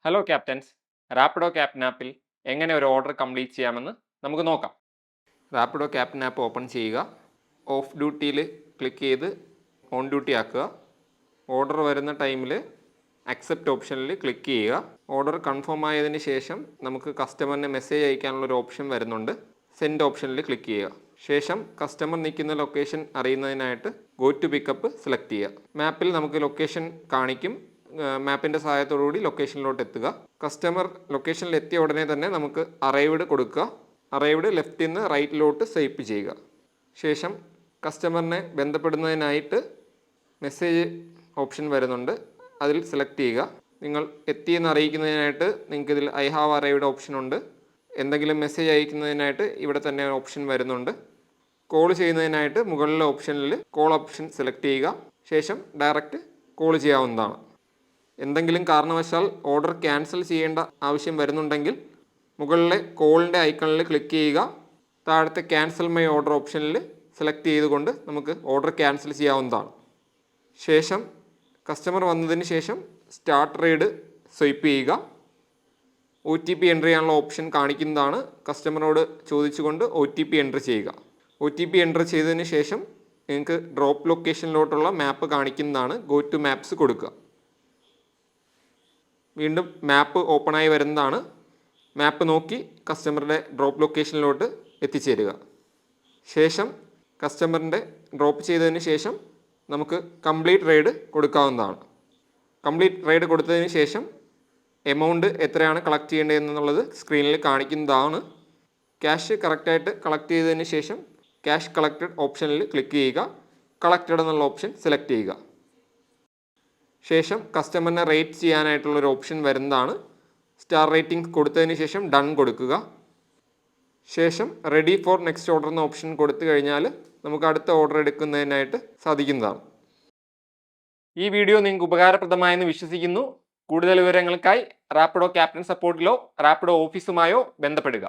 Hello captains, Rapido captain ആപ്പിൽ എങ്ങനെ ഒരു ഓർഡർ കംപ്ലീറ്റ് ചെയ്യാമെന്ന് നമുക്ക് നോക്കാം. റാപ്പിഡോ ക്യാപ്റ്റൻ ആപ്പ് ഓപ്പൺ ചെയ്യുക. ഓഫ് ഡ്യൂട്ടിയിൽ ക്ലിക്ക് ചെയ്ത് ഓൺ ഡ്യൂട്ടി ആക്കുക. ഓർഡർ വരുന്ന ടൈമിൽ അക്സെപ്റ്റ് ഓപ്ഷനിൽ ക്ലിക്ക് ചെയ്യുക. ഓർഡർ കൺഫേം ആയതിന് ശേഷം നമുക്ക് കസ്റ്റമറിന് മെസ്സേജ് അയക്കാനുള്ളൊരു ഓപ്ഷൻ വരുന്നുണ്ട്. സെൻഡ് ഓപ്ഷനിൽ ക്ലിക്ക് ചെയ്യുക. ശേഷം കസ്റ്റമർ നിൽക്കുന്ന ലൊക്കേഷൻ അറിയുന്നതിനായിട്ട് ഗോ ടു പിക്കപ്പ് സെലക്ട് ചെയ്യുക. മാപ്പിൽ നമുക്ക് ലൊക്കേഷൻ കാണിക്കും. മാപ്പിൻ്റെ സഹായത്തോടുകൂടി ലൊക്കേഷനിലോട്ട് എത്തുക. കസ്റ്റമർ ലൊക്കേഷനിൽ എത്തിയ ഉടനെ തന്നെ നമുക്ക് അറൈവ്ഡ് കൊടുക്കുക. അറൈവ്ഡ് ലെഫ്റ്റിൽ നിന്ന് റൈറ്റിലോട്ട് സ്വൈപ്പ് ചെയ്യുക. ശേഷം കസ്റ്റമറിനെ ബന്ധപ്പെടുന്നതിനായിട്ട് മെസ്സേജ് ഓപ്ഷൻ വരുന്നുണ്ട്. അതിൽ സെലക്ട് ചെയ്യുക. നിങ്ങൾ എത്തിയെന്ന് അറിയിക്കുന്നതിനായിട്ട് നിങ്ങൾക്ക് ഇതിൽ ഐ ഹാവ് അറൈവ്ഡ് ഓപ്ഷൻ ഉണ്ട്. എന്തെങ്കിലും മെസ്സേജ് അയക്കുന്നതിനായിട്ട് ഇവിടെ തന്നെ ഓപ്ഷൻ വരുന്നുണ്ട്. കോൾ ചെയ്യുന്നതിനായിട്ട് മുകളിലെ ഓപ്ഷനിൽ കോൾ ഓപ്ഷൻ സെലക്ട് ചെയ്യുക. ശേഷം ഡയറക്റ്റ് കോൾ ചെയ്യാവുന്നതാണ്. എന്തെങ്കിലും കാരണവശാൽ ഓർഡർ ക്യാൻസൽ ചെയ്യേണ്ട ആവശ്യം വരുന്നുണ്ടെങ്കിൽ മുകളിലെ കോളിൻ്റെ ഐക്കണിൽ ക്ലിക്ക് ചെയ്യുക. താഴത്തെ ക്യാൻസൽ മൈ ഓർഡർ ഓപ്ഷനിൽ സെലക്ട് ചെയ്തുകൊണ്ട് നമുക്ക് ഓർഡർ ക്യാൻസൽ ചെയ്യാവുന്നതാണ്. ശേഷം കസ്റ്റമർ വന്നതിന് ശേഷം സ്റ്റാർട്ട് റൈഡ് സ്വൈപ്പ് ചെയ്യുക. OTP എൻ്റർ ചെയ്യാനുള്ള ഓപ്ഷൻ കാണിക്കുന്നതാണ്. കസ്റ്റമറോട് ചോദിച്ചുകൊണ്ട് OTP എൻ്റർ ചെയ്യുക. OTP എൻ്റർ ചെയ്തതിന് ശേഷം നിങ്ങൾക്ക് ഡ്രോപ്പ് ലൊക്കേഷനിലോട്ടുള്ള മാപ്പ് കാണിക്കുന്നതാണ്. ഗോ ടു മാപ്സ് കൊടുക്കുക. വീണ്ടും മാപ്പ് ഓപ്പണായി വരുന്നതാണ്. മാപ്പ് നോക്കി കസ്റ്റമറുടെ ഡ്രോപ്പ് ലൊക്കേഷനിലോട്ട് എത്തിച്ചേരുക. ശേഷം കസ്റ്റമറിൻ്റെ ഡ്രോപ്പ് ചെയ്തതിന് ശേഷം നമുക്ക് കംപ്ലീറ്റ് റൈഡ് കൊടുക്കാവുന്നതാണ്. കംപ്ലീറ്റ് റൈഡ് കൊടുത്തതിന് ശേഷം എമൗണ്ട് എത്രയാണ് കളക്ട് ചെയ്യേണ്ടതെന്നുള്ളത് സ്ക്രീനിൽ കാണിക്കുന്നതാണ്. ക്യാഷ് കറക്റ്റായിട്ട് കളക്ട് ചെയ്തതിന് ശേഷം ക്യാഷ് കളക്റ്റഡ് ഓപ്ഷനിൽ ക്ലിക്ക് ചെയ്യുക. കളക്റ്റഡ് എന്നുള്ള ഓപ്ഷൻ സെലക്ട് ചെയ്യുക. ശേഷം കസ്റ്റമറിനെ റേറ്റ് ചെയ്യാനായിട്ടുള്ളൊരു ഓപ്ഷൻ വരുന്നതാണ്. സ്റ്റാർ റേറ്റിംഗ് കൊടുത്തതിന് ശേഷം ഡൺ കൊടുക്കുക. ശേഷം റെഡി ഫോർ നെക്സ്റ്റ് ഓർഡർ എന്ന ഓപ്ഷൻ കൊടുത്തു കഴിഞ്ഞാൽ നമുക്ക് അടുത്ത ഓർഡർ എടുക്കുന്നതിനായിട്ട് സാധിക്കുന്നതാണ്. ഈ വീഡിയോ നിങ്ങൾക്ക് ഉപകാരപ്രദമായെന്ന് വിശ്വസിക്കുന്നു. കൂടുതൽ വിവരങ്ങൾക്കായി റാപ്പിഡോ ക്യാപ്റ്റൻ സപ്പോർട്ടിലോ റാപ്പിഡോ ഓഫീസുമായോ ബന്ധപ്പെടുക.